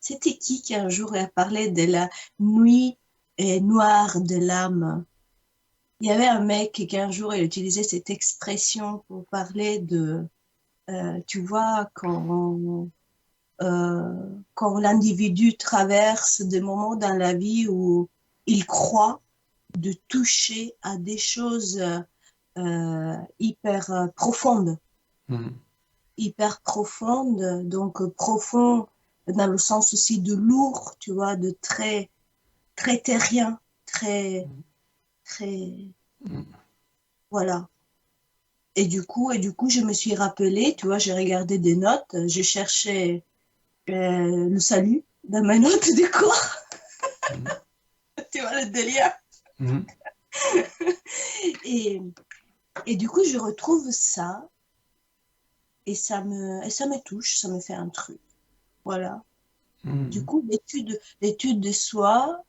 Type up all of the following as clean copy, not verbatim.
C'était qui un jour a parlé de la nuit noire de l'âme? Il y avait un mec qui un jour il utilisait cette expression pour parler de, tu vois, quand l'individu traverse des moments dans la vie où il croit de toucher à des choses hyper profondes, Mhm. hyper profondes, donc profond dans le sens aussi de lourd, tu vois, de très, très terrien, très, très, voilà. Et du coup, je me suis rappelé, tu vois, j'ai regardé des notes, j'ai cherché le salut dans mes notes de cours, Mhm. tu vois, le délire. Mhm. Et, et du coup, je retrouve ça et ça me touche, ça me fait un truc. Voilà. Du Mhm. coup, l'étude de soi,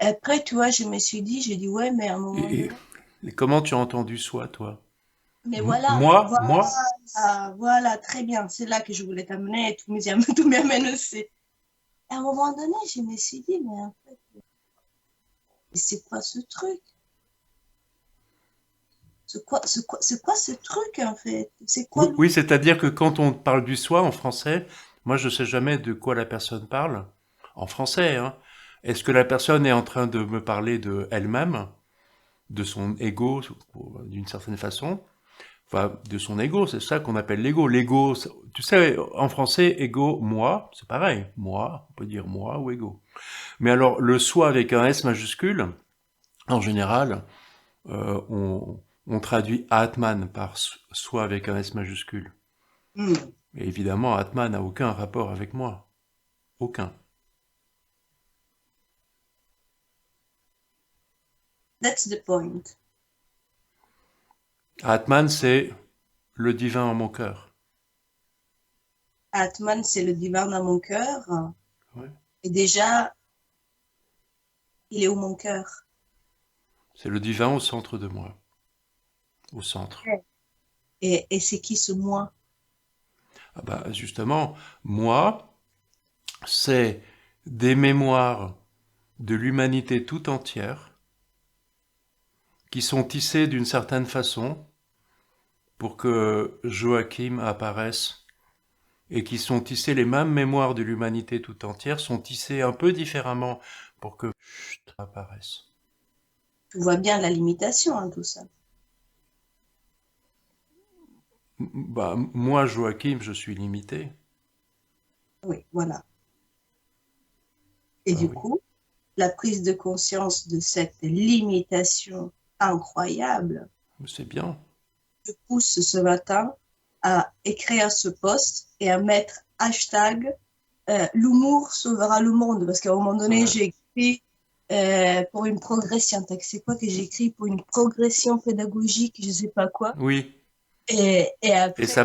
après, tu vois, je me suis dit, j'ai dit, ouais, mais à un moment Et, et- donné, et comment tu as entendu soi, toi? mais voilà, Moi, moi, voilà, voilà, très bien, c'est là que je voulais t'amener et tout m'amène aussi. À un moment donné, je me suis dit, mais en fait, c'est quoi ce truc? C'est quoi ce truc, en fait? C'est quoi oui, le... oui, c'est-à-dire que quand on parle du soi en français, moi je sais jamais de quoi la personne parle. En français, hein. Est-ce que la personne est en train de me parler de elle-même, de son ego, d'une certaine façon? Enfin, de son ego, c'est ça qu'on appelle l'ego. L'ego, tu sais, en français, ego, moi, c'est pareil. Moi, on peut dire moi ou ego. Mais alors, le soi avec un S majuscule, en général, on traduit Atman par soi avec un S majuscule. Hmm, Et évidemment, Atman n'a aucun rapport avec moi. Aucun. that's the point. Atman, c'est le divin en mon cœur. Atman, c'est le divin dans mon cœur. Ouais. Et déjà, il est où mon cœur? C'est le divin au centre de moi. Au centre. Et c'est qui ce moi? Ah bah, justement, moi, c'est des mémoires de l'humanité tout entière qui sont tissées d'une certaine façon pour que Joachim apparaisse et qui sont tissées, les mêmes mémoires de l'humanité tout entière sont tissées un peu différemment pour que chut, apparaisse. Tu vois bien la limitation, hein, tout ça. Bah, moi, Joachim, je suis limité. Oui, voilà. Et Ah du oui, coup, la prise de conscience de cette limitation incroyable c'est bien. me pousse ce matin à écrire ce post et à mettre hashtag l'humour sauvera le monde. Parce qu'à un moment donné, Ouais. j'ai écrit pour une progression. C'est quoi que j'ai écrit pour une progression pédagogique, je sais pas quoi. Oui, Et et après, ça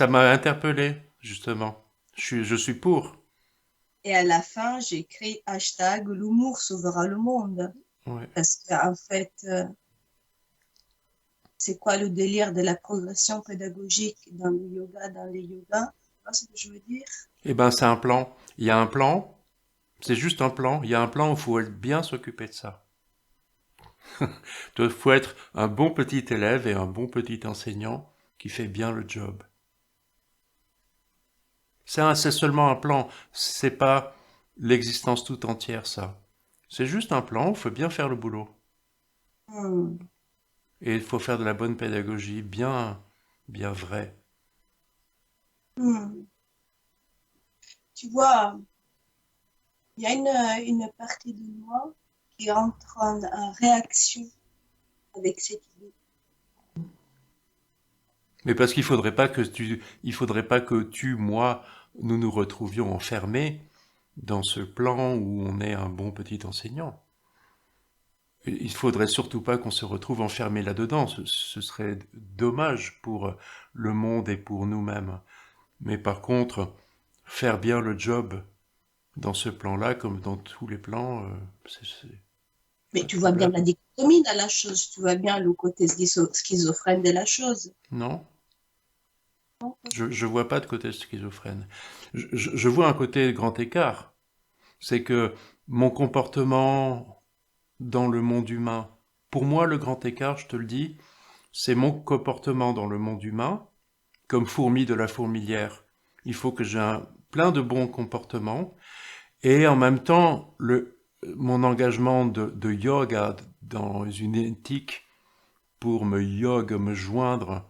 m'a interpellé, justement. Je suis pour. et à la fin, j'ai écrit hashtag l'humour sauvera le monde. Ouais. Parce qu'en fait, c'est quoi le délire de la progression pédagogique dans le yoga, dans les yogas? Tu vois ce que je veux dire? Eh ben, c'est un plan. Il y a un plan. C'est juste un plan. Il y a un plan où il faut bien s'occuper de ça. Il faut être un bon petit élève et un bon petit enseignant qui fait bien le job. C'est seulement un plan. C'est pas l'existence tout entière, ça. C'est juste un plan. Il faut bien faire le boulot. Hmm, Et il faut faire de la bonne pédagogie, bien, bien vraie. hmm. Tu vois, il y a une partie de moi qui entre en réaction avec cette idée. Mais parce il faudrait pas que moi, nous nous retrouvions enfermés dans ce plan où on est un bon petit enseignant. Il faudrait surtout pas qu'on se retrouve enfermé là-dedans. Ce serait dommage pour le monde et pour nous-mêmes. Mais par contre, faire bien le job dans ce plan-là, comme dans tous les plans, c'est Mais pas de tu vois bien problème. la dichotomie de la chose, tu vois bien le côté schizophrène de la chose. Non? Non, pas Je vois pas de côté schizophrène. Je vois un côté grand écart. C'est que mon comportement dans le monde humain, pour moi, le grand écart, je te le dis, c'est mon comportement dans le monde humain, comme fourmi de la fourmilière. Il faut que j'ai plein de bons comportements et en même temps, mon engagement de yoga dans une éthique pour me joindre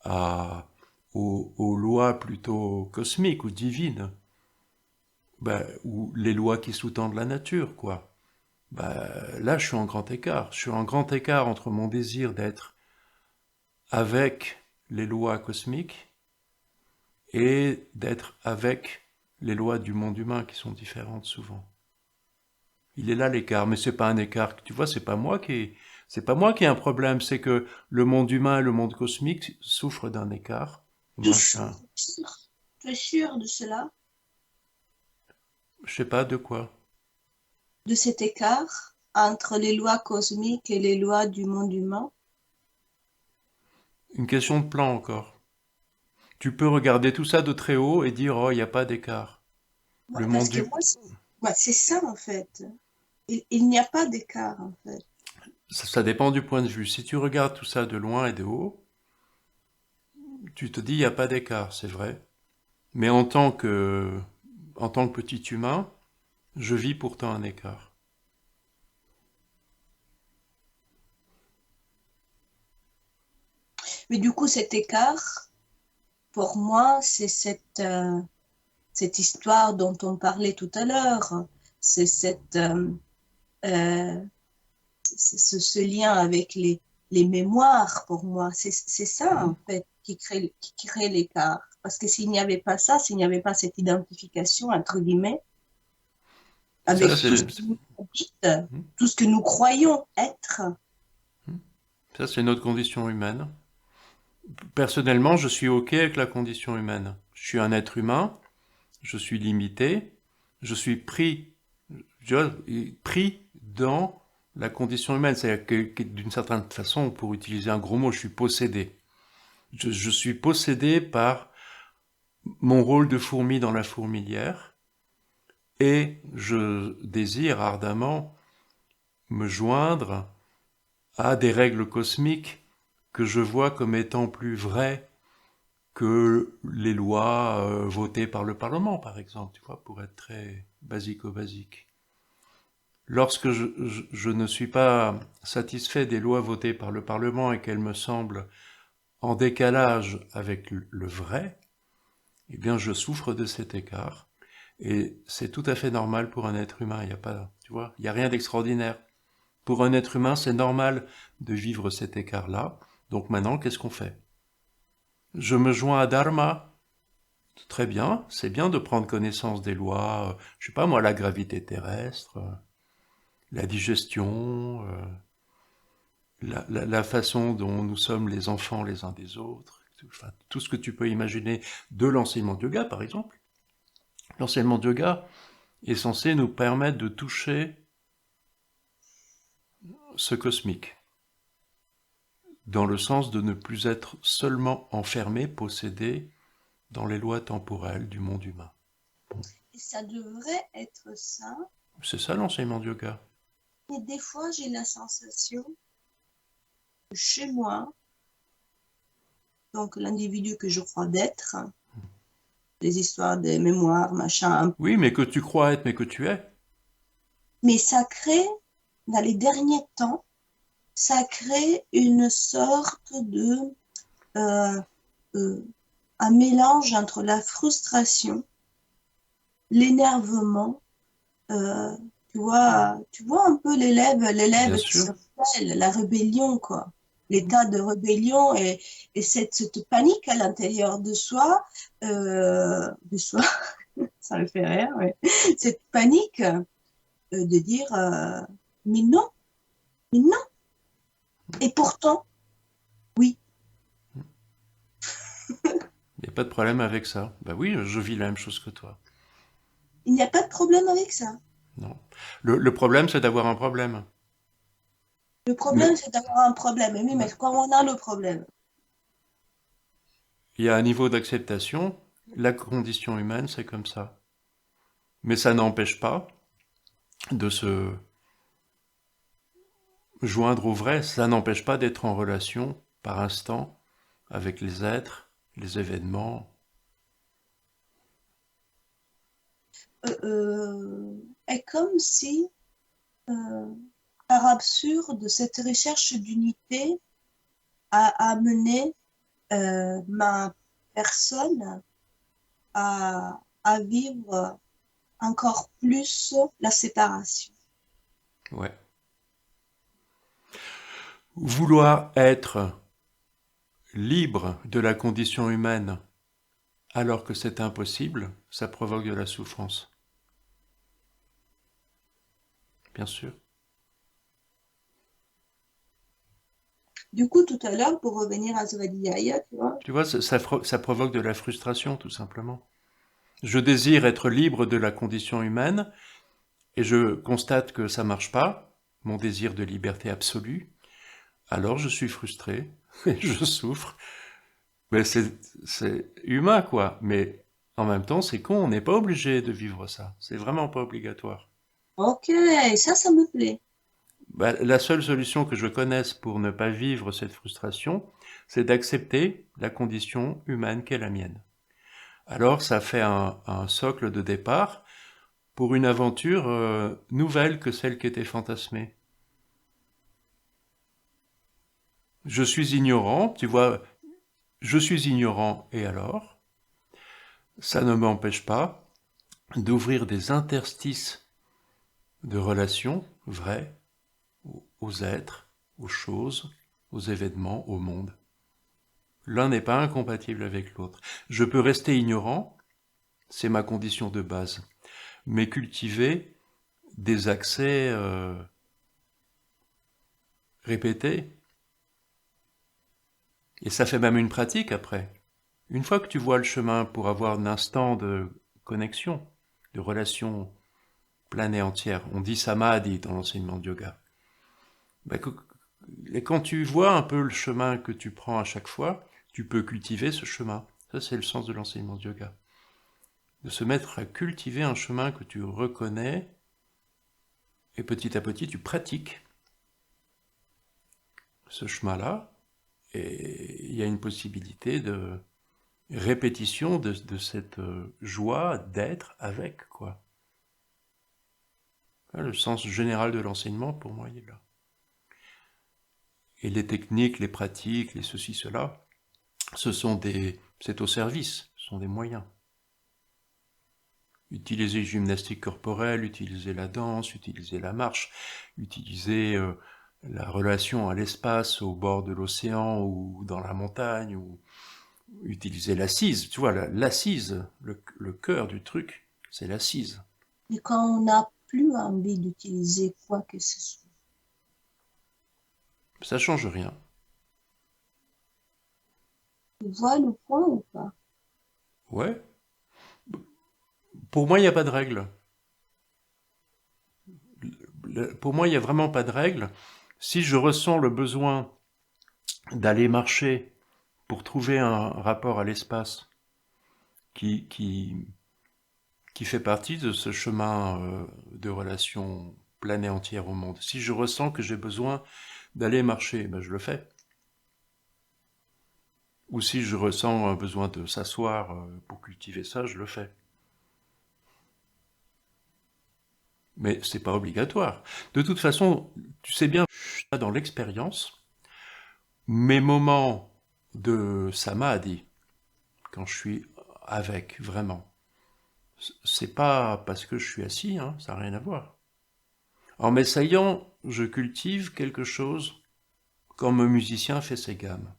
à, aux lois plutôt cosmiques ou divines, ben, ou les lois qui sous-tendent la nature, quoi. Ben, là, je suis en grand écart. Je suis en grand écart entre mon désir d'être avec les lois cosmiques et d'être avec les lois du monde humain qui sont différentes souvent. Il est là l'écart, mais c'est pas un écart. Tu vois, c'est pas moi qui ai un problème. C'est que le monde humain et le monde cosmique souffrent d'un écart. Moi, tous. Tu es sûr de cela, je sais pas de quoi. de cet écart entre les lois cosmiques et les lois du monde humain? Une question de plan encore. Tu peux regarder tout ça de très haut et dire, oh, il n'y a pas d'écart. Ouais, Le parce monde que du... moi, ouais, c'est ça en fait. Il n'y a pas d'écart en fait. Ça dépend du point de vue. Si tu regardes tout ça de loin et de haut, tu te dis, il n'y a pas d'écart, c'est vrai. Mais en tant que petit humain, je vis pourtant un écart. Mais du coup, cet écart, pour moi, c'est cette histoire dont on parlait tout à l'heure. C'est euh, ce lien avec les mémoires, pour moi. C'est ça, Mhm. en fait, qui crée l'écart. Parce que s'il n'y avait pas ça, s'il n'y avait pas cette identification, entre guillemets, Ça, avec tout ce c'est, que nous dit, mhm. tout ce que nous croyons être, Ça, c'est notre condition humaine. Personnellement, je suis OK avec la condition humaine. Je suis un être humain, je suis limité, je suis pris, tu vois, pris dans la condition humaine. C'est-à-dire que d'une certaine façon, pour utiliser un gros mot, je suis possédé. Je suis possédé par mon rôle de fourmi dans la fourmilière et je désire ardemment me joindre à des règles cosmiques que je vois comme étant plus vraies que les lois votées par le Parlement, par exemple, tu vois, pour être très basico-basique. Lorsque je ne suis pas satisfait des lois votées par le Parlement et qu'elles me semblent en décalage avec le vrai, eh bien je souffre de cet écart. Et c'est tout à fait normal pour un être humain. Il n'y a pas, tu vois, il n'y a rien d'extraordinaire. Pour un être humain, c'est normal de vivre cet écart-là. Donc maintenant, qu'est-ce qu'on fait? Je me joins à Dharma. Très bien, c'est bien de prendre connaissance des lois, je sais pas moi, la gravité terrestre, la digestion, la façon dont nous sommes les enfants les uns des autres, enfin, tout ce que tu peux imaginer de l'enseignement de yoga, par exemple. L'enseignement de yoga est censé nous permettre de toucher ce cosmique, dans le sens de ne plus être seulement enfermé, possédé dans les lois temporelles du monde humain. Bon, et ça devrait être ça. c'est ça l'enseignement de yoga. Et des fois, j'ai la sensation, chez moi, donc l'individu que je crois d'être, les histoires des mémoires, machin, Oui, mais que tu crois être, mais que tu es. mais ça crée, dans les derniers temps, ça crée une sorte de euh, euh, un mélange entre la frustration, l'énervement, euh, tu vois un peu Bien l'élève qui sûr. se rebelle, la rébellion, quoi. L'état de rébellion et cette panique à l'intérieur de soi, ça me fait rire, ouais. Cette panique de dire, mais non, mais non. Et pourtant, oui, Il n'y a pas de problème avec ça. Bah oui, je vis la même chose que toi. il n'y a pas de problème avec ça. Non. Le problème, c'est d'avoir un problème. Le Mais, problème, c'est d'avoir un problème. Et oui, mais ouais. quand on a le problème, il y a un niveau d'acceptation. La condition humaine, c'est comme ça. Mais ça n'empêche pas de se joindre au vrai. Ça n'empêche pas d'être en relation par instant avec les êtres, les événements. Est comme si, par absurde, cette recherche d'unité a amené ma personne à vivre encore plus la séparation. Ouais. Vouloir être libre de la condition humaine alors que c'est impossible, ça provoque de la souffrance. Bien sûr. Du coup, tout à l'heure, pour revenir à Zvadiyaya, tu vois, Tu vois, ça provoque de la frustration, tout simplement. Je désire être libre de la condition humaine, et je constate que ça marche pas, mon désir de liberté absolue, alors je suis frustré, et je souffre. Mais c'est humain, quoi. Mais en même temps, c'est con, on n'est pas obligé de vivre ça. C'est vraiment pas obligatoire. ok, ça me plaît. Bah, la seule solution que je connaisse pour ne pas vivre cette frustration, c'est d'accepter la condition humaine qu'est la mienne. Alors ça fait un socle de départ pour une aventure nouvelle que celle qui était fantasmée. Je suis ignorant, tu vois, je suis ignorant et alors, ça ne m'empêche pas d'ouvrir des interstices de relations vraies aux êtres, aux choses, aux événements, au monde. L'un n'est pas incompatible avec l'autre. Je peux rester ignorant, c'est ma condition de base, mais cultiver des accès répétés, et ça fait même une pratique après. Une fois que tu vois le chemin pour avoir un instant de connexion, de relation pleine et entière, on dit samadhi dans l'enseignement de yoga. Ben, et quand tu vois un peu le chemin que tu prends à chaque fois, tu peux cultiver ce chemin. Ça, c'est le sens de l'enseignement de yoga. De se mettre à cultiver un chemin que tu reconnais, et petit à petit, tu pratiques ce chemin-là, et il y a une possibilité de répétition de cette joie d'être avec, quoi. Le sens général de l'enseignement, pour moi, il est là. Et les techniques, les pratiques, les ceci, cela, c'est au service, ce sont des moyens. Utiliser gymnastique corporelle, utiliser la danse, utiliser la marche, utiliser la relation à l'espace, au bord de l'océan ou dans la montagne, ou utiliser l'assise. Tu vois, l'assise, le cœur du truc, c'est l'assise. Et quand on n'a plus envie d'utiliser quoi que ce soit, Ça change rien. tu vois le point ou pas? Ouais. Pour moi, il n'y a pas de règle. Pour moi, il n'y a vraiment pas de règle. Si je ressens le besoin d'aller marcher pour trouver un rapport à l'espace qui, qui, qui fait partie de ce chemin de relation pleine et entière au monde, si je ressens que j'ai besoin d'aller marcher, ben je le fais. Ou si je ressens un besoin de s'asseoir pour cultiver ça, je le fais. Mais c'est pas obligatoire. De toute façon, tu sais bien, dans l'expérience, mes moments de samadhi, quand je suis avec, vraiment, c'est pas parce que je suis assis, hein, ça n'a rien à voir. En m'essayant, je cultive quelque chose comme un musicien fait ses gammes.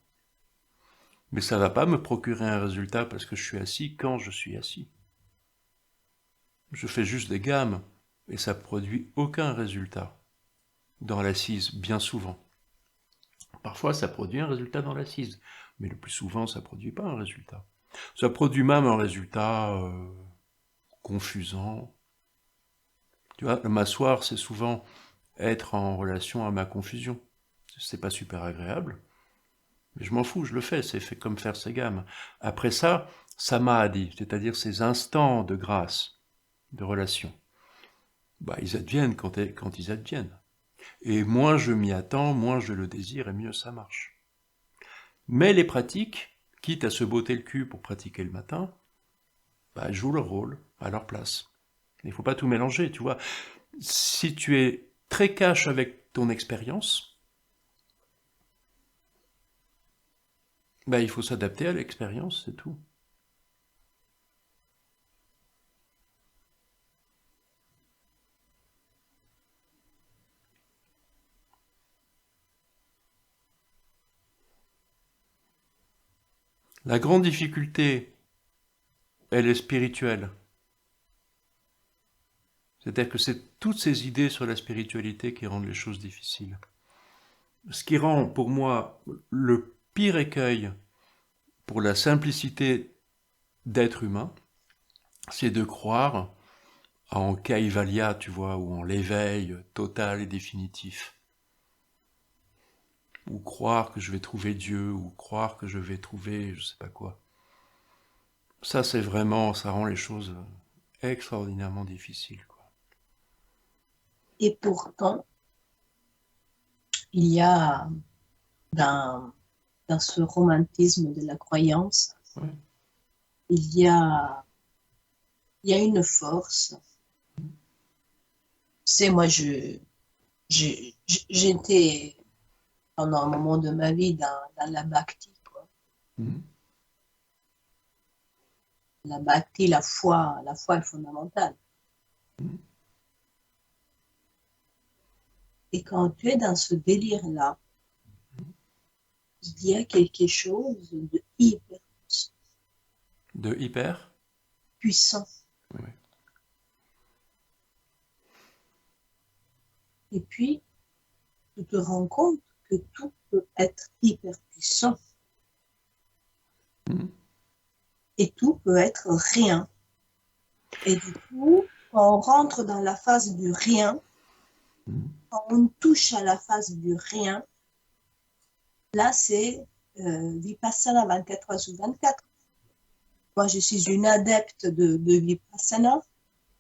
Mais ça va pas me procurer un résultat parce que je suis assis quand je suis assis. Je fais juste des gammes et ça produit aucun résultat dans l'assise, bien souvent. Parfois, ça produit un résultat dans l'assise, mais le plus souvent, ça produit pas un résultat. Ça produit même un résultat confusant. Tu vois, m'asseoir, c'est souvent être en relation à ma confusion. C'est pas super agréable, Mais je m'en fous, je le fais, c'est fait comme faire ses gammes. Après ça, samadhi, c'est-à-dire ces instants de grâce, de relation, bah, ils adviennent quand ils adviennent. Et moins je m'y attends, moins je le désire, et mieux ça marche. Mais les pratiques, quitte à se botter le cul pour pratiquer le matin, bah, elles jouent leur rôle à leur place. Il ne faut pas tout mélanger, tu vois. Si tu es très cash avec ton expérience, bah, il faut s'adapter à l'expérience, c'est tout. La grande difficulté, elle est spirituelle. C'est-à-dire que c'est toutes ces idées sur la spiritualité qui rendent les choses difficiles. Ce qui rend pour moi le pire écueil pour la simplicité d'être humain, c'est de croire en Kaivalya, tu vois, ou en l'éveil total et définitif. Ou croire que je vais trouver Dieu, ou croire que je vais trouver je sais pas quoi. Ça, c'est vraiment, ça rend les choses extraordinairement difficiles, quoi. Et pourtant, il y a dans, dans ce romantisme de la croyance, Ouais. il y a, il y a une force. Tu sais, moi, j'étais pendant un moment de ma vie dans la bhakti, quoi. Mhm. La bhakti, la foi est fondamentale. Mhm. Et quand tu es dans ce délire-là, il y a quelque chose de hyper De hyper. puissant. Ouais. Et puis, tu te rends compte que tout peut être hyper puissant Mhm. et tout peut être rien. Et du coup, quand on rentre dans la phase du rien, Mhm. quand on touche à la phase du rien, là, c'est Vipassana 24 heures sur 24. Moi, je suis une adepte de Vipassana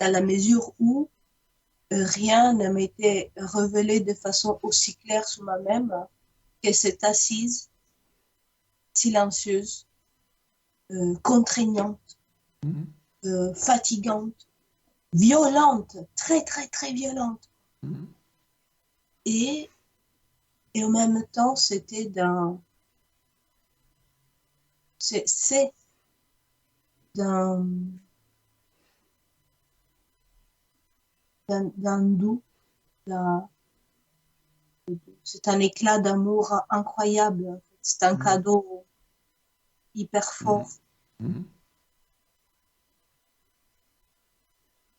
dans la mesure où rien ne m'était révélé de façon aussi claire sur moi-même que cette assise silencieuse, contraignante, Mhm. fatigante, violente, très, très, très violente. Mhm. Et, et en même temps, c'était c'est d'un, d'un doux, c'est un éclat d'amour incroyable. C'est un Mhm. cadeau hyper Mhm. fort. Mhm.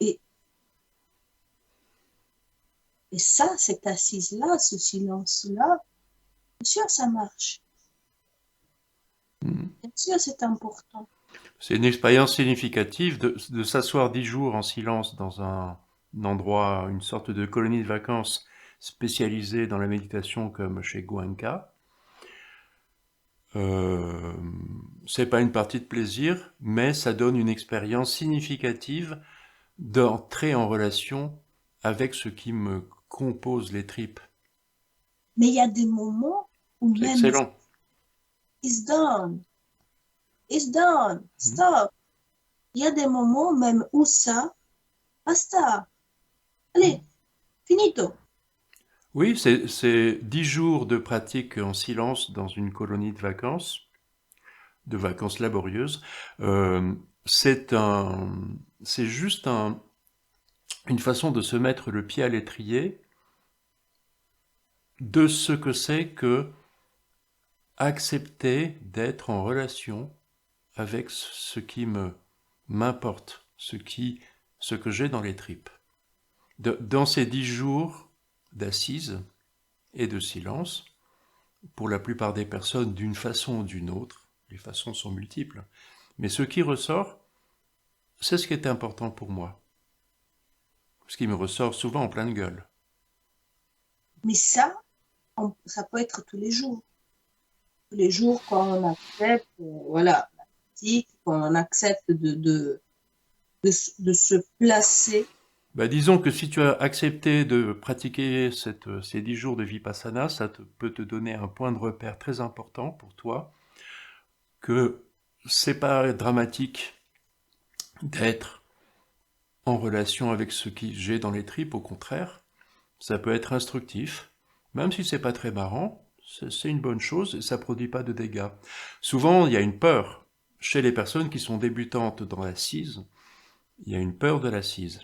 Et, et ça, cette assise-là, ce silence-là, bien sûr, ça marche. Mhm. Bien sûr, c'est important. C'est une expérience significative de s'asseoir 10 jours en silence dans un endroit, une sorte de colonie de vacances spécialisée dans la méditation comme chez Goenka. Euh, c'est pas une partie de plaisir, mais ça donne une expérience significative d'entrer en relation avec ce qui me compose les tripes. Mais il y a des moments où C'est même excellent. it's done, it's done, Mhm. stop. Il y a des moments même où ça, basta, allez, finito. Oui, c'est 10 jours de pratique en silence dans une colonie de vacances laborieuses. Euh, c'est un, c'est juste une façon de se mettre le pied à l'étrier de ce que c'est que accepter d'être en relation avec ce qui m'importe, ce que j'ai dans les tripes. Dans ces 10 jours d'assises et de silence, pour la plupart des personnes d'une façon ou d'une autre, les façons sont multiples, mais ce qui ressort, c'est ce qui est important pour moi, ce qui me ressort souvent en pleine gueule. Mais ça, ça peut être tous les jours. tous les jours quand on accepte, voilà, la pratique, quand on accepte de se placer. Bah, disons que si tu as accepté de pratiquer ces 10 jours de Vipassana, peut te donner un point de repère très important pour toi, que c'est pas dramatique d'être en relation avec ce qui j'ai dans les tripes, au contraire, ça peut être instructif, même si c'est pas très marrant, c'est une bonne chose et ça produit pas de dégâts. Souvent, il y a une peur chez les personnes qui sont débutantes dans l'assise, il y a une peur de l'assise.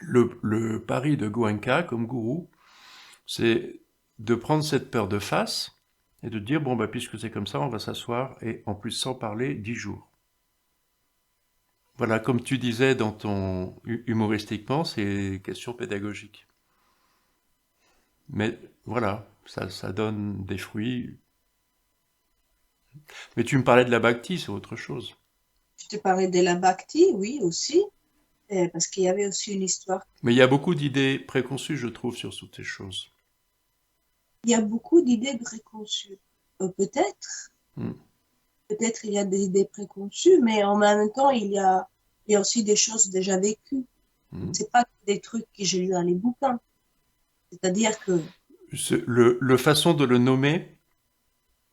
Le pari de Goenka comme gourou, c'est de prendre cette peur de face et de dire, bon, bah, puisque c'est comme ça, on va s'asseoir et en plus sans parler 10 jours. Voilà, comme tu disais dans ton humoristiquement, c'est question pédagogique. Mais voilà, ça donne des fruits. Mais tu me parlais de la bhakti, c'est autre chose. Je te parlais de la bhakti, oui, aussi, parce qu'il y avait aussi une histoire. Mais il y a beaucoup d'idées préconçues, je trouve, sur toutes ces choses. Il y a beaucoup d'idées préconçues. Peut-être, Hmm. peut-être il y a des idées préconçues, mais en même temps, il y a aussi des choses déjà vécues. Hmm. C'est pas des trucs que j'ai lus dans les bouquins. C'est-à-dire que, Le façon de le nommer,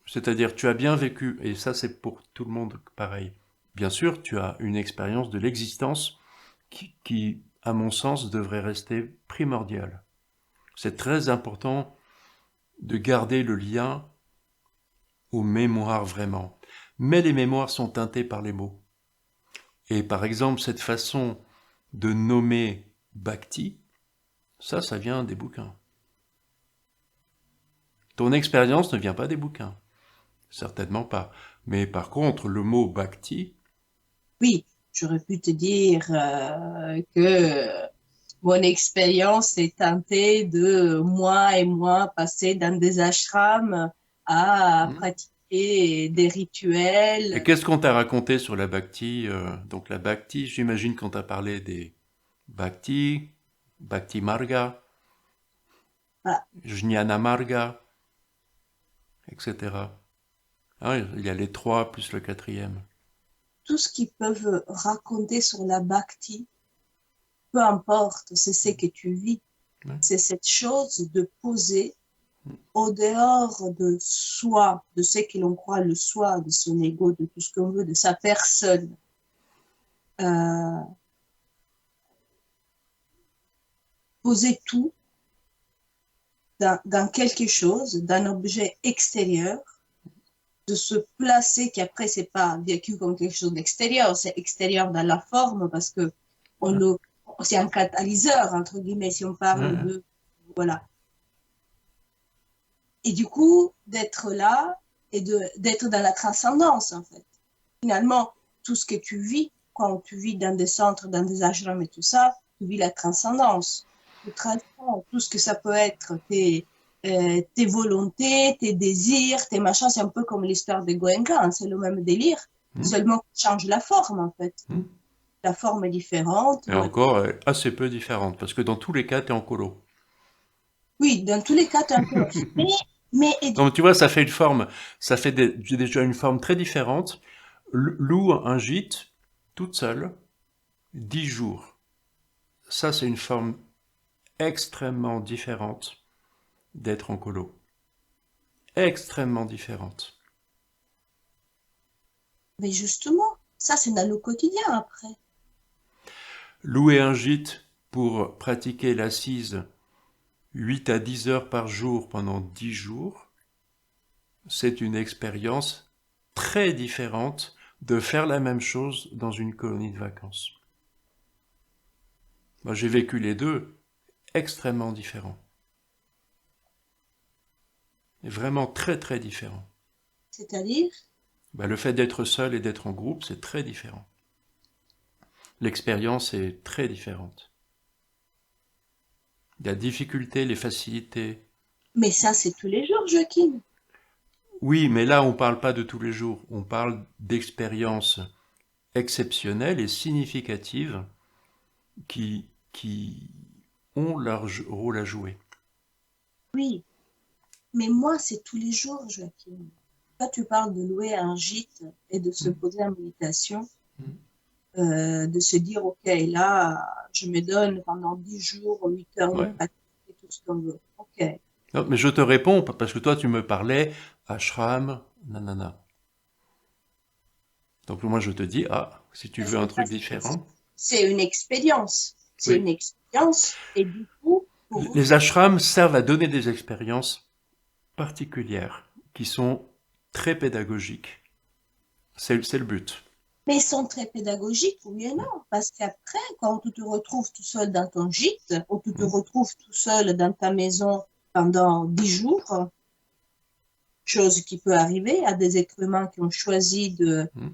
c'est-à-dire tu as bien vécu, et ça c'est pour tout le monde pareil. Bien sûr, tu as une expérience de l'existence qui, à mon sens, devrait rester primordiale. C'est très important de garder le lien aux mémoires vraiment. Mais les mémoires sont teintées par les mots. Et par exemple, cette façon de nommer Bhakti, ça vient des bouquins. Ton expérience ne vient pas des bouquins. Certainement pas. Mais par contre, le mot Bhakti, oui, j'aurais pu te dire que mon expérience est teintée de moi et moi passer dans des ashrams à hmm. pratiquer des Et rituels. qu'est-ce qu'on t'a raconté sur la Bhakti Donc la Bhakti, j'imagine qu'on t'a parlé des Bhakti, Bhakti Marga, Voilà. Jnana Marga, etc. Ah, il y a les trois plus le quatrième. Tout ce qu'ils peuvent raconter sur la bhakti, peu importe, c'est ce que tu vis. Ouais. C'est cette chose de poser au dehors de soi, de ce que l'on croit le soi, de son ego, de tout ce qu'on veut, de sa personne. Euh, Poser tout dans quelque chose, d'un objet extérieur, de se placer, qui après, c'est pas vécu comme quelque chose d'extérieur, c'est extérieur dans la forme, parce que on Ouais. le, c'est un catalyseur, entre guillemets, si on parle Ouais. de, voilà. Et du coup, d'être là et d'être dans la transcendance, en fait. Finalement, tout ce que tu vis, quand tu vis dans des centres, dans des ashrams et tout ça, tu vis la transcendance. Tu transcends tout ce que ça peut être, tes volontés, tes désirs, tes machins. C'est un peu comme l'histoire de Goenka, hein, c'est le même délire. Hmm. Seulement, tu changes la forme, en fait. Hmm. La forme est différente. Et encore, assez peu différente, parce que dans tous les cas, tu es en colo. Oui, dans tous les cas, tu es un peu... Mais, mais, Donc tu vois, ça fait une forme, ça fait déjà une forme très différente. Loue un gîte, toute seule, 10 jours. Ça, c'est une forme extrêmement différente d'être en colo. Extrêmement différente. mais justement, ça, c'est dans le quotidien, après. Louer un gîte pour pratiquer l'assise 8 à 10 heures par jour pendant 10 jours, c'est une expérience très différente de faire la même chose dans une colonie de vacances. Moi, j'ai vécu les deux, extrêmement différents. Et vraiment très très différents. C'est-à-dire, Ben, le fait d'être seul et d'être en groupe, c'est très différent. L'expérience est très différente. La difficulté, les facilités. mais ça, c'est tous les jours, Joachim. Oui, mais là, on ne parle pas de tous les jours. On parle d'expériences exceptionnelles et significatives qui ont leur rôle à jouer. Oui, mais moi, c'est tous les jours, Joachim. Toi, tu parles de louer un gîte et de se poser en méditation, Mm. de se dire, OK, là, je me donne pendant 10 jours, 8 heures de Ouais. pratique et tout ce qu'on veut. OK. Non, mais je te réponds parce que toi, tu me parlais ashram, nanana. Donc moi, je te dis, ah, si tu veux un truc différent. C'est une expérience. C'est une Oui. expérience. Et du coup, pour Les ashrams servent à donner des expériences particulières qui sont très pédagogiques. C'est le but. mais ils sont très pédagogiques, oui et non. Parce qu'après, quand tu te retrouves tout seul dans ton gîte, ou tu te Mm. retrouves tout seul dans ta maison pendant 10 jours, chose qui peut arriver à des êtres humains qui ont choisi Mm.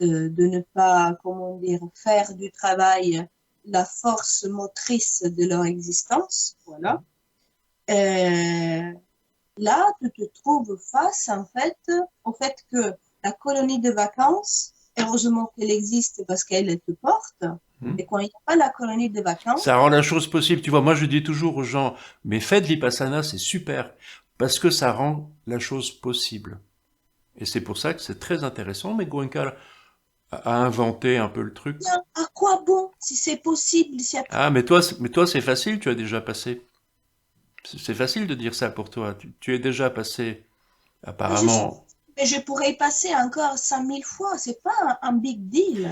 de ne pas, comment dire, faire du travail la force motrice de leur existence. Voilà. Euh, Là, tu te trouves face, en fait, au fait que la colonie de vacances, heureusement qu'elle existe parce qu'elle te porte, Mm. et quand il n'y a pas la colonie de vacances, Ça rend la chose possible. Tu vois, moi je dis toujours aux gens, mais faites Vipassana, c'est super, parce que ça rend la chose possible. Et c'est pour ça que c'est très intéressant, mais Goenka a inventé un peu le truc. bien, à quoi bon, si c'est possible, si après, Ah, mais toi c'est facile, tu as déjà passé. C'est facile de dire ça pour toi. Tu es déjà passé, je sais, apparemment. mais je pourrais y passer encore 100 000 fois, c'est pas un big deal.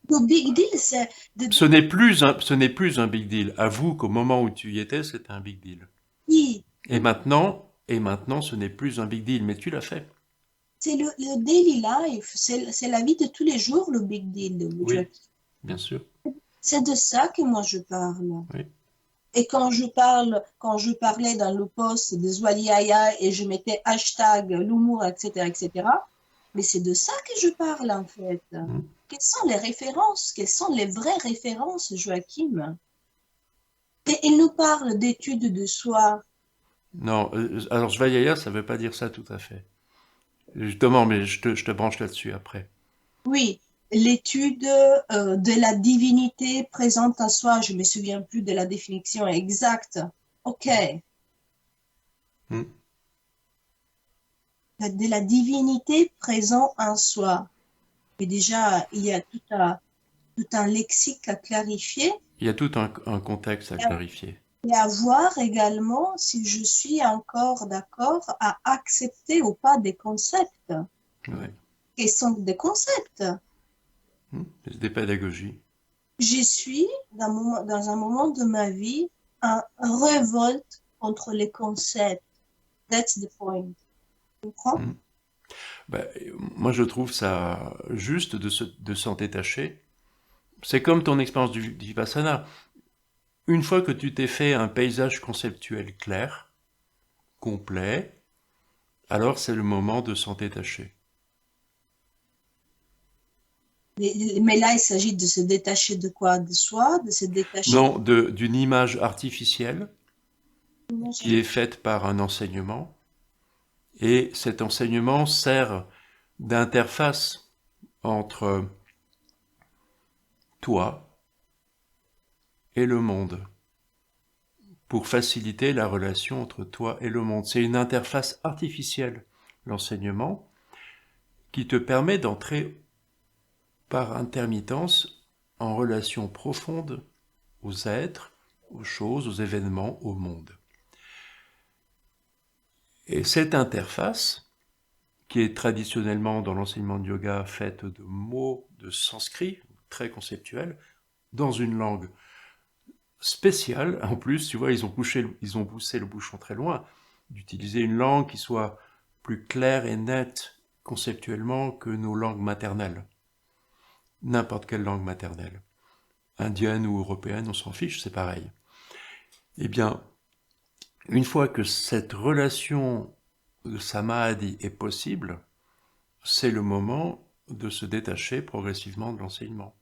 Le big deal, c'est de Ce n'est plus un big deal. Avoue qu'au moment où tu y étais, c'était un big deal. dire, Et maintenant, ce n'est plus un big deal, mais tu l'as fait. c'est le daily life, c'est la vie de tous les jours, le big deal. Oui, bien sûr. C'est de ça que moi je parle. Oui. Et quand je parlais dans le post des Zwaliaya et je mettais hashtag l'humour, etc., etc., mais c'est de ça que je parle en fait. Mm. Quelles sont les références? Quelles sont les vraies références, Joachim? Et il nous parle d'études de soi. Non, alors Svayaya, ça veut pas dire ça tout à fait. Justement, mais je te branche là-dessus après. Oui, l'étude de la divinité présente en soi. Je me souviens plus de la définition exacte. Ok, Mm. de la divinité présente en soi. Et déjà, il y a tout un lexique à clarifier Il y a tout un contexte à clarifier. et à voir également si je suis encore d'accord à accepter ou pas des concepts. Ouais. Quels sont des concepts? Mm. C'est des pédagogies. Je suis dans un moment de ma vie en révolte contre les concepts. That's the point. Tu comprends? Mm. Ben, moi, je trouve ça juste de s'en détacher. C'est comme ton expérience du Vipassana. Une fois que tu t'es fait un paysage conceptuel clair, complet, alors c'est le moment de s'en détacher. Mais là, il s'agit de se détacher de quoi? De soi, de se détacher Non, d'une image artificielle qui est faite par un enseignement, et cet enseignement sert d'interface entre toi et le monde, pour faciliter la relation entre toi et le monde. C'est une interface artificielle, l'enseignement, qui te permet d'entrer par intermittence en relation profonde aux êtres, aux choses, aux événements, au monde. Et cette interface, qui est traditionnellement dans l'enseignement de yoga faite de mots de sanskrit, très conceptuels, dans une langue spéciale, en plus, tu vois, ils ont poussé le bouchon très loin, d'utiliser une langue qui soit plus claire et nette conceptuellement que nos langues maternelles. N'importe quelle langue maternelle. Indienne ou européenne, on s'en fiche, c'est pareil. Eh bien, une fois que cette relation de samadhi est possible, c'est le moment de se détacher progressivement de l'enseignement.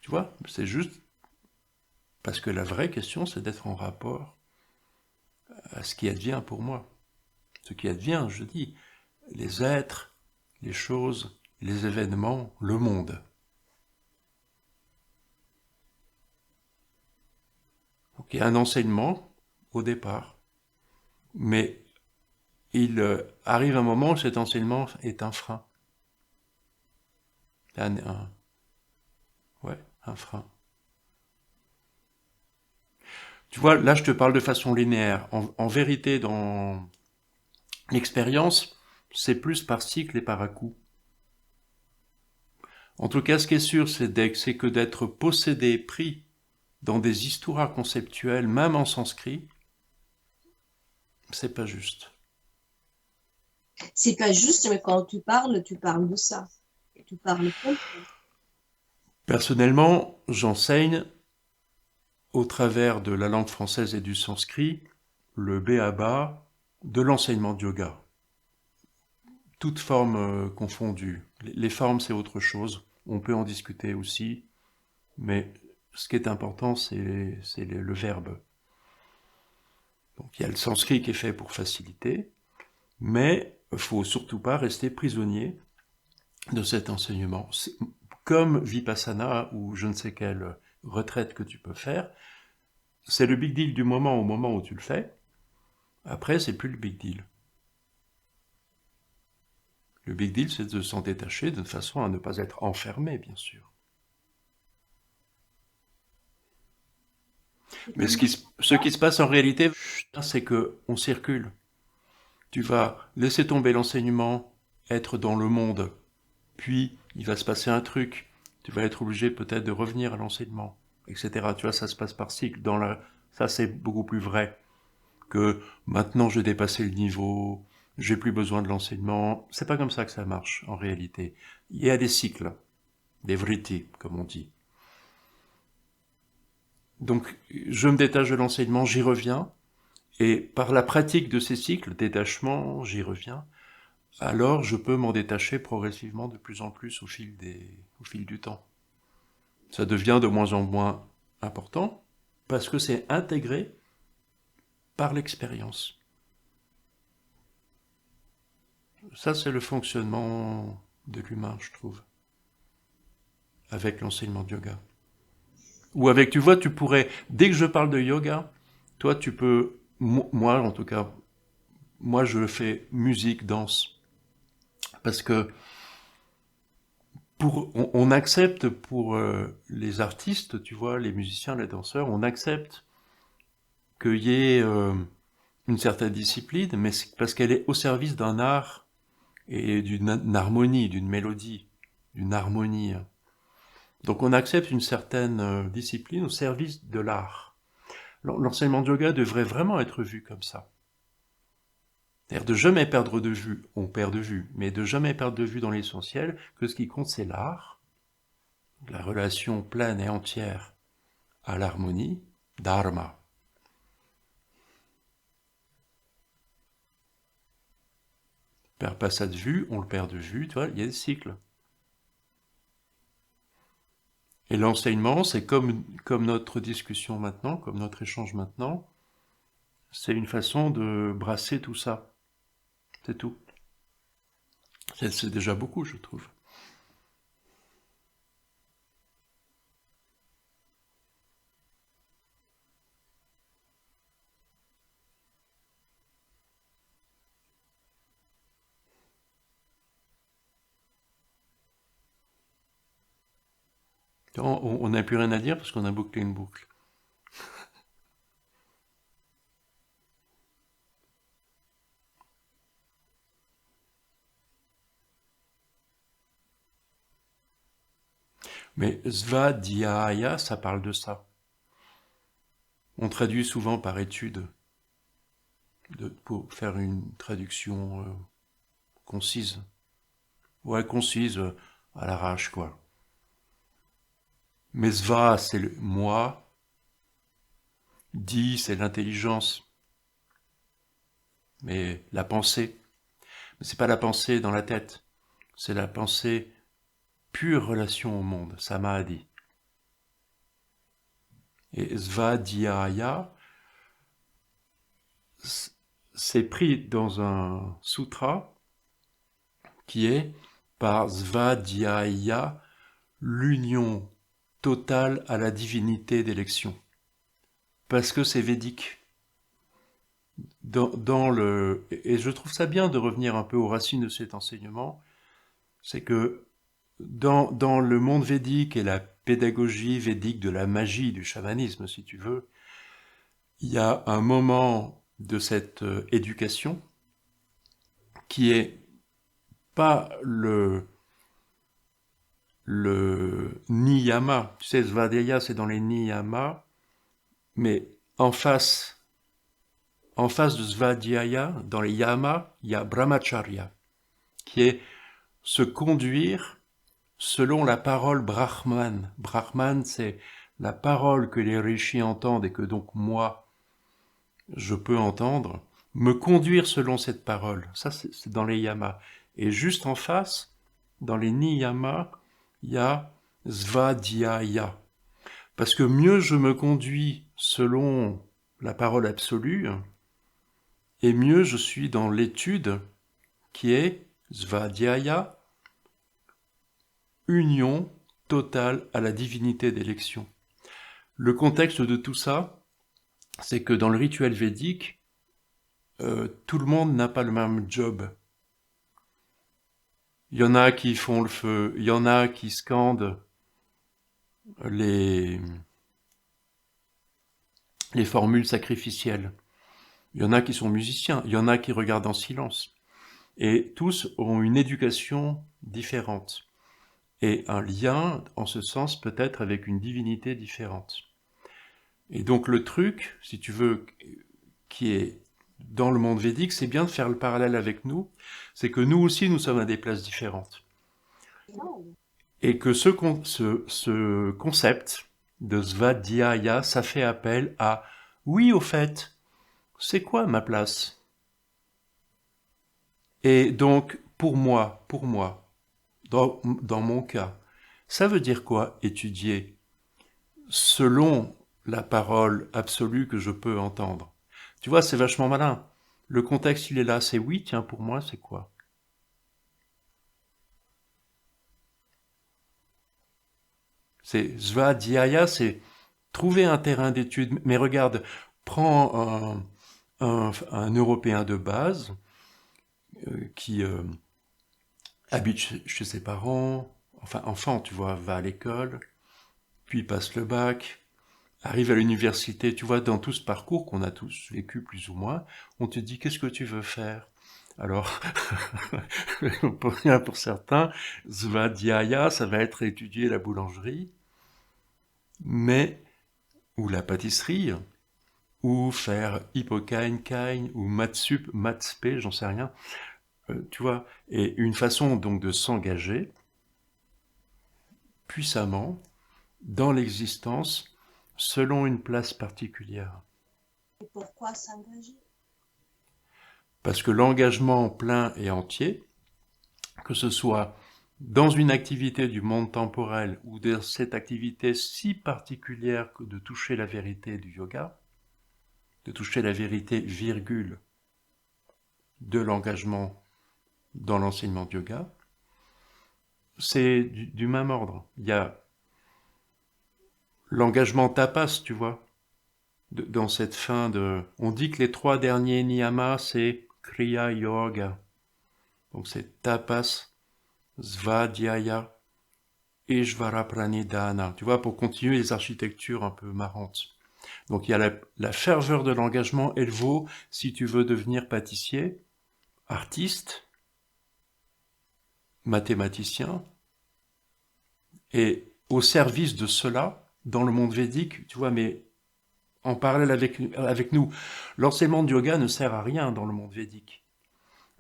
Tu vois, c'est juste parce que la vraie question, c'est d'être en rapport à ce qui advient pour moi. Ce qui advient, je dis, les êtres, les choses, les événements, le monde. Donc il y a un enseignement au départ, mais il arrive un moment où cet enseignement est un frein. Ouais, un frein. Tu vois, là, je te parle de façon linéaire. En vérité, dans l'expérience, c'est plus par cycle et par à-coup. En tout cas, ce qui est sûr, c'est que d'être possédé, pris dans des histoires conceptuelles, même en sanskrit, c'est pas juste. C'est pas juste, mais quand tu parles de ça. Tu parles comme ça. Personnellement, j'enseigne, au travers de la langue française et du sanskrit, le b.a.-ba de l'enseignement de yoga. Toutes formes confondues. Les formes, c'est autre chose. On peut en discuter aussi, mais ce qui est important, c'est le verbe. Donc il y a le sanskrit qui est fait pour faciliter, mais il ne faut surtout pas rester prisonnier de cet enseignement. Comme Vipassana ou je ne sais quelle retraite que tu peux faire, c'est le big deal du moment au moment où tu le fais. Après, c'est plus le big deal. Le big deal, c'est de s'en détacher de façon à ne pas être enfermé, bien sûr. Mais ce qui se passe en réalité, c'est que on circule. Tu vas laisser tomber l'enseignement, être dans le monde, puis il va se passer un truc. Tu vas être obligé peut-être de revenir à l'enseignement, etc. Tu vois, ça se passe par cycle. Ça, c'est beaucoup plus vrai que maintenant j'ai dépassé le niveau, j'ai plus besoin de l'enseignement. C'est pas comme ça que ça marche en réalité. Il y a des cycles, des vritti, comme on dit. Donc, je me détache de l'enseignement, j'y reviens, et par la pratique de ces cycles, détachement, j'y reviens, alors je peux m'en détacher progressivement de plus en plus au fil du temps. Ça devient de moins en moins important, parce que c'est intégré par l'expérience. Ça, c'est le fonctionnement de l'humain, je trouve, avec l'enseignement de yoga. Ou avec, tu vois, tu pourrais, dès que je parle de yoga, toi, tu peux, moi en tout cas, moi je fais musique, danse, parce que on accepte pour les artistes, tu vois, les musiciens, les danseurs, on accepte qu'il y ait une certaine discipline, mais c'est parce qu'elle est au service d'un art et d'une harmonie, d'une mélodie, d'une harmonie. Donc on accepte une certaine discipline au service de l'art. L'enseignement de yoga devrait vraiment être vu comme ça. C'est-à-dire de jamais perdre de vue, on perd de vue, mais de jamais perdre de vue dans l'essentiel que ce qui compte c'est l'art, la relation pleine et entière à l'harmonie, dharma. On ne perd pas ça de vue, on le perd de vue, tu vois, il y a des cycles. Et l'enseignement, c'est comme notre discussion maintenant, comme notre échange maintenant, c'est une façon de brasser tout ça. C'est tout. C'est déjà beaucoup, je trouve. On n'a plus rien à dire parce qu'on a bouclé une boucle. Mais svadhyaya, ça parle de ça. On traduit souvent par étude, pour faire une traduction concise. Ouais, concise, à l'arrache, quoi. Mais sva, c'est le moi. Di, c'est l'intelligence. Mais la pensée. Mais c'est pas la pensée dans la tête. C'est la pensée pure relation au monde. Samadhi. Et svadhyaya, c'est pris dans un sutra qui est par svadhyaya l'union totale à la divinité d'élection. Parce que c'est védique. et je trouve ça bien de revenir un peu aux racines de cet enseignement, c'est que dans le monde védique et la pédagogie védique de la magie, du chamanisme, si tu veux, il y a un moment de cette éducation qui est pas le niyama. Tu sais, Svadhyaya, c'est dans les niyamas, mais en face de Svadhyaya, dans les yamas, il y a brahmacharya, qui est se conduire selon la parole Brahman. Brahman, c'est la parole que les rishis entendent et que donc moi, je peux entendre, me conduire selon cette parole. Ça, c'est dans les yamas. Et juste en face, dans les niyamas, il y a Svadhyaya. Parce que mieux je me conduis selon la parole absolue, et mieux je suis dans l'étude qui est Svadhyaya, union totale à la divinité d'élection. Le contexte de tout ça, c'est que dans le rituel védique, tout le monde n'a pas le même job. Il y en a qui font le feu, il y en a qui scandent les formules sacrificielles, il y en a qui sont musiciens, il y en a qui regardent en silence. Et tous ont une éducation différente et un lien, en ce sens, peut-être avec une divinité différente. Et donc le truc, si tu veux, qui est dans le monde védique, c'est bien de faire le parallèle avec nous, c'est que nous aussi, nous sommes à des places différentes. Et que ce concept de Svadhyaya, ça fait appel à « oui, au fait, c'est quoi ma place ?» Et donc, pour moi, dans mon cas, ça veut dire quoi étudier selon la parole absolue que je peux entendre? Tu vois, c'est vachement malin. Le contexte, il est là, c'est oui, tiens, pour moi, c'est quoi? C'est Svadhyaya, c'est trouver un terrain d'étude. Mais regarde, prends un Européen de base qui habite chez ses parents, enfin enfant, tu vois, va à l'école, puis passe le bac, arrive à l'université, tu vois, dans tout ce parcours qu'on a tous vécu plus ou moins, on te dit qu'est-ce que tu veux faire? Alors, pour certains, Svadhyaya, ça va être étudier la boulangerie, mais, ou la pâtisserie, ou faire hippocagne, ou mathsup, mathsp, j'en sais rien, tu vois, et une façon donc de s'engager puissamment dans l'existence selon une place particulière. Et pourquoi s'engager? Parce que l'engagement plein et entier, que ce soit dans une activité du monde temporel ou dans cette activité si particulière que de toucher la vérité du yoga, de toucher la vérité, virgule, de l'engagement dans l'enseignement de yoga, c'est du même ordre. Il y a l'engagement tapas, tu vois, dans cette fin de... On dit que les 3 derniers niyamas, c'est Kriya Yoga. Donc c'est tapas, Svadhyaya, Ishvara Pranidhana. Tu vois, pour continuer les architectures un peu marrantes. Donc il y a la ferveur de l'engagement, elle vaut si tu veux devenir pâtissier, artiste, mathématicien, et au service de cela, dans le monde védique, tu vois, mais en parallèle avec nous, l'enseignement du yoga ne sert à rien dans le monde védique.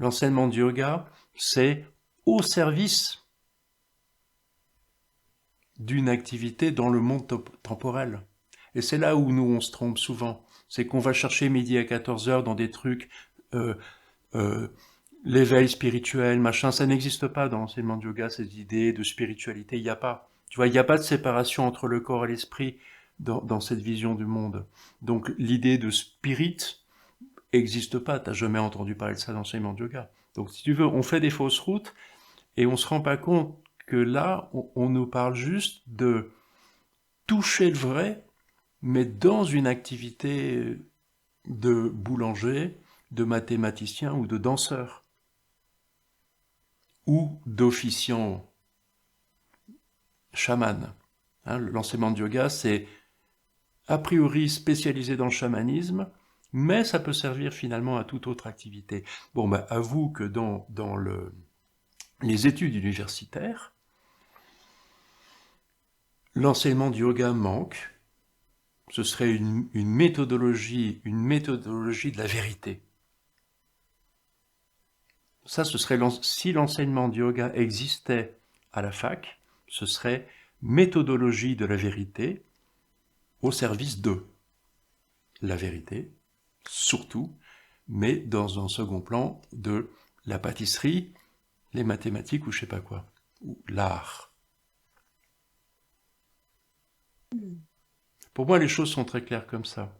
L'enseignement du yoga, c'est au service d'une activité dans le monde temporel. Et c'est là où nous, on se trompe souvent. C'est qu'on va chercher midi à 14h dans des trucs, l'éveil spirituel, machin, ça n'existe pas dans l'enseignement du yoga, ces idées de spiritualité, il n'y a pas. Tu vois, il n'y a pas de séparation entre le corps et l'esprit dans cette vision du monde. Donc l'idée de spirit n'existe pas, tu n'as jamais entendu parler de ça dans l'enseignement du yoga. Donc si tu veux, on fait des fausses routes et on ne se rend pas compte que là, on nous parle juste de toucher le vrai, mais dans une activité de boulanger de mathématiciens ou de danseurs, ou d'officiants chamans. Hein, l'enseignement de yoga, c'est a priori spécialisé dans le chamanisme, mais ça peut servir finalement à toute autre activité. Bon, bah, avoue que dans les études universitaires, l'enseignement du yoga manque. Ce serait une méthodologie de la vérité. Ça, ce serait si l'enseignement du yoga existait à la fac, ce serait méthodologie de la vérité au service de la vérité, surtout, mais dans un second plan de la pâtisserie, les mathématiques ou je sais pas quoi, ou l'art. Pour moi, les choses sont très claires comme ça.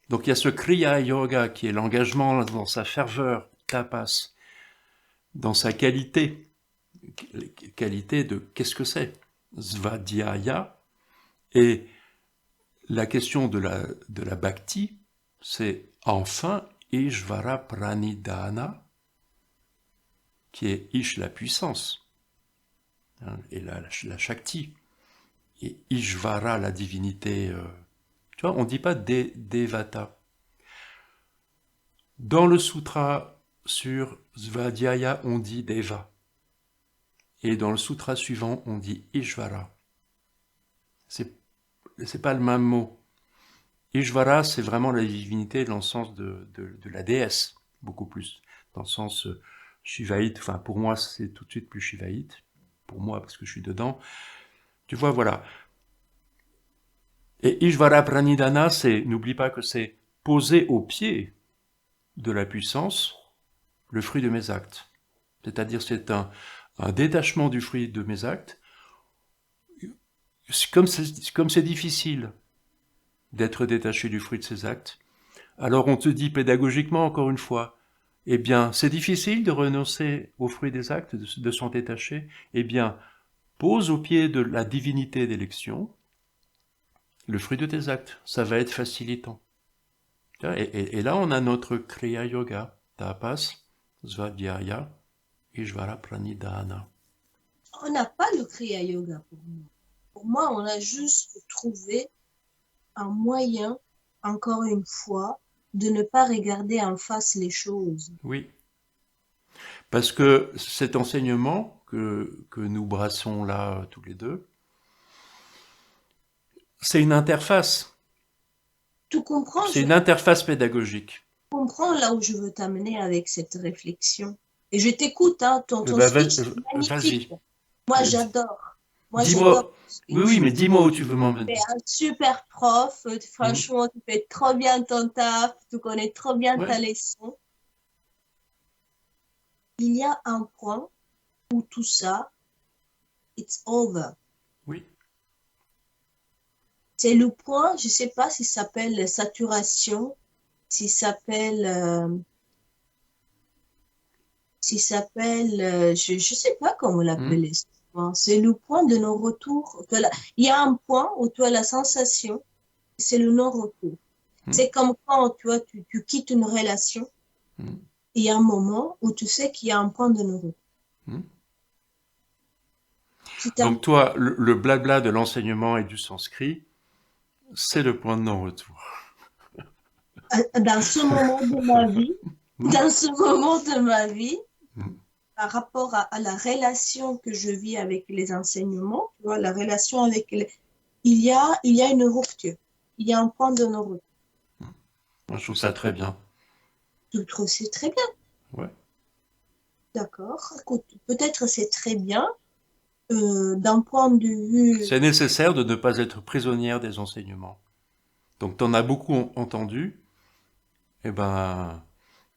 Donc il y a ce Kriya Yoga qui est l'engagement dans sa ferveur, tapas, dans sa qualité de qu'est-ce que c'est, Svadhyaya, et la question de la bhakti, c'est enfin Ishvara Pranidhana, qui est Ish la puissance, hein, et la Shakti, et Ishvara la divinité. Tu vois, on ne dit pas Devata. Dans le sutra sur Svadhyaya, on dit Deva. Et dans le sutra suivant, on dit Ishvara. C'est pas le même mot. Ishvara, c'est vraiment la divinité dans le sens de la déesse, beaucoup plus. Dans le sens shivaïte, enfin pour moi c'est tout de suite plus shivaïte, pour moi parce que je suis dedans. Tu vois, voilà. Et Ishvara Pranidhana, n'oublie pas que c'est poser au pied de la puissance le fruit de mes actes. C'est-à-dire c'est un détachement du fruit de mes actes. Comme c'est difficile d'être détaché du fruit de ses actes, alors on te dit pédagogiquement, encore une fois, eh bien, c'est difficile de renoncer au fruit des actes, de s'en détacher, eh bien, pose au pied de la divinité d'élection le fruit de tes actes, ça va être facilitant. Et là, on a notre Kriya Yoga, Tapas, Svadhyaya, Ishvara Pranidhana. On n'a pas le Kriya Yoga pour moi. Pour moi, on a juste trouvé un moyen, encore une fois, de ne pas regarder en face les choses. Oui. Parce que cet enseignement que nous brassons là tous les deux, c'est une interface. Tu comprends? C'est une interface pédagogique. Je comprends là où je veux t'amener avec cette réflexion. Et je t'écoute, hein, ton speech est magnifique. Moi, j'adore. Moi, j'adore. Oui, mais dis-moi où tu veux m'emmener. Tu es un super prof. Franchement, tu fais trop bien ton taf. Tu connais trop bien ta leçon. Il y a un point où tout ça, it's over. Oui. C'est le point, je ne sais pas si ça s'appelle saturation, si ça s'appelle, je ne sais pas comment l'appeler. C'est le point de non-retour. Il y a un point où tu as la sensation, c'est le non-retour. C'est comme quand tu quittes une relation, il y a un moment où tu sais qu'il y a un point de non-retour. Donc toi, le blabla de l'enseignement et du sanskrit, c'est le point de non-retour. Dans ce moment de ma vie, par rapport à la relation que je vis avec les enseignements, tu vois, la relation avec il y a une rupture. Il y a un point de non-retour. Moi, je trouve ça très bien. Tu trouves c'est très bien? Ouais. D'accord. Écoute, peut-être c'est très bien. D'un point de vue... C'est nécessaire de ne pas être prisonnière des enseignements. Donc, tu en as beaucoup entendu, eh ben,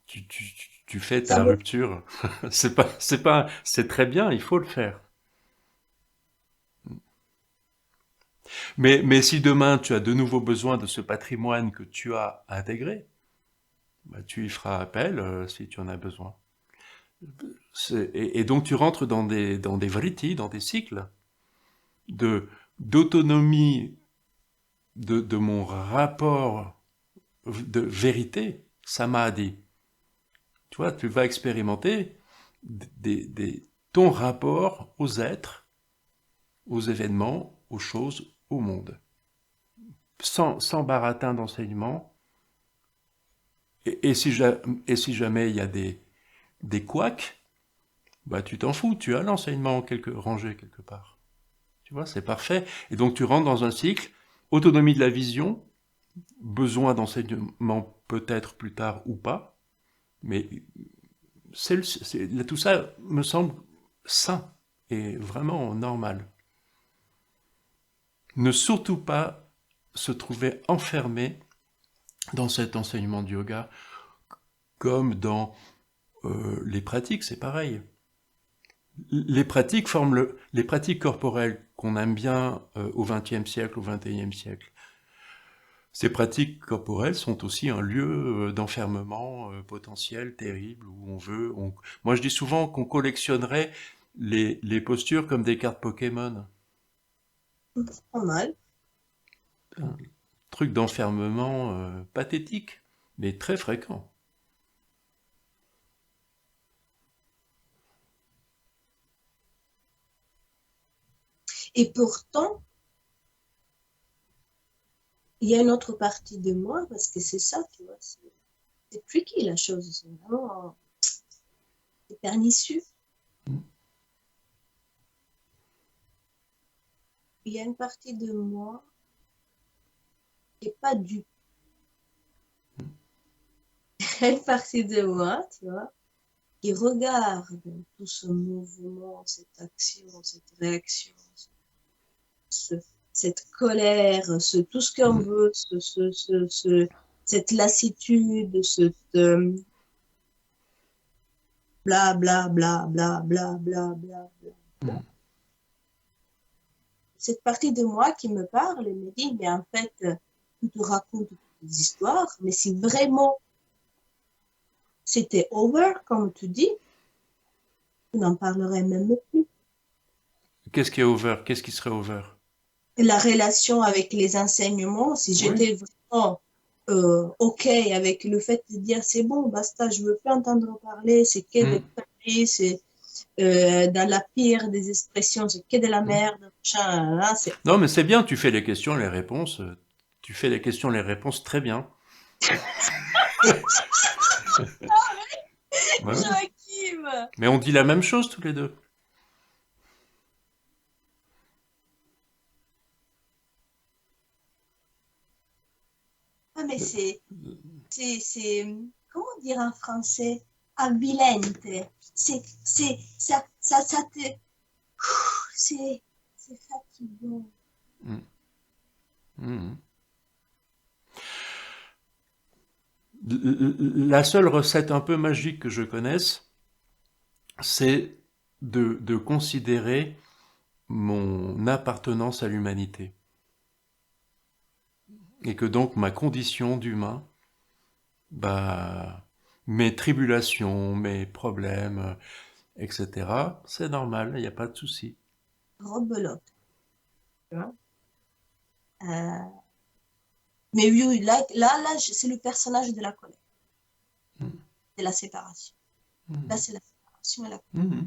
tu fais ta rupture. C'est très bien, il faut le faire. Mais si demain tu as de nouveau besoin de ce patrimoine que tu as intégré, bah, tu y feras appel si tu en as besoin. Et donc tu rentres dans des vrittis, dans des cycles d'autonomie de mon rapport de vérité samadhi. Tu vois, tu vas expérimenter ton rapport aux êtres, aux événements, aux choses, au monde. Sans baratin d'enseignement. Et si jamais il y a des couacs, bah tu t'en fous, tu as l'enseignement rangé quelque part. Tu vois, c'est parfait. Et donc tu rentres dans un cycle, autonomie de la vision, besoin d'enseignement peut-être plus tard ou pas, mais tout ça me semble sain et vraiment normal. Ne surtout pas se trouver enfermé dans cet enseignement du yoga, comme dans les pratiques, c'est pareil. Les pratiques les pratiques corporelles qu'on aime bien au XXe siècle, au XXIe siècle. Ces pratiques corporelles sont aussi un lieu d'enfermement potentiel, terrible, où Moi, je dis souvent qu'on collectionnerait les postures comme des cartes Pokémon. Pas mal. Un truc d'enfermement pathétique, mais très fréquent. Et pourtant, il y a une autre partie de moi, parce que c'est ça, tu vois, c'est tricky la chose, c'est vraiment c'est pernicieux. Il y a une partie de moi qui n'est pas dupe. Il y a une partie de moi, tu vois, qui regarde tout ce mouvement, cette action, cette réaction, cette colère, tout ce qu'on veut, cette lassitude, cette bla bla bla bla bla bla bla bla. Cette partie de moi qui me parle et me dit, mais en fait, tu te racontes des histoires, mais si vraiment c'était over, comme tu dis, tu n'en parlerais même plus. Qu'est-ce qui est over? Qu'est-ce qui serait over? La relation avec les enseignements, si j'étais vraiment OK avec le fait de dire c'est bon, basta, je ne veux plus entendre parler, c'est que des conneries, c'est dans la pire des expressions, c'est que de la merde, machin, là, Non, mais c'est bien, tu fais les questions, les réponses. Tu fais les questions, les réponses très bien. Ouais. Joachim! Mais on dit la même chose tous les deux. Ah, mais comment dire en français? Avilente. Ça te, c'est fatigant. La seule recette un peu magique que je connaisse, c'est de considérer mon appartenance à l'humanité. Et que donc ma condition d'humain, bah, mes tribulations, mes problèmes, etc., c'est normal, il n'y a pas de souci. Rebelote. Tu vois? Mais oui, là, c'est le personnage de la colère. C'est la séparation. Là, c'est la séparation et la colère.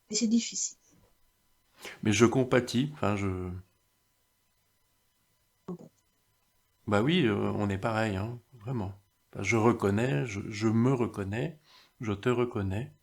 Et c'est difficile. Mais je compatis, Bah oui, on est pareil, hein, vraiment. Enfin, je me reconnais, je te reconnais.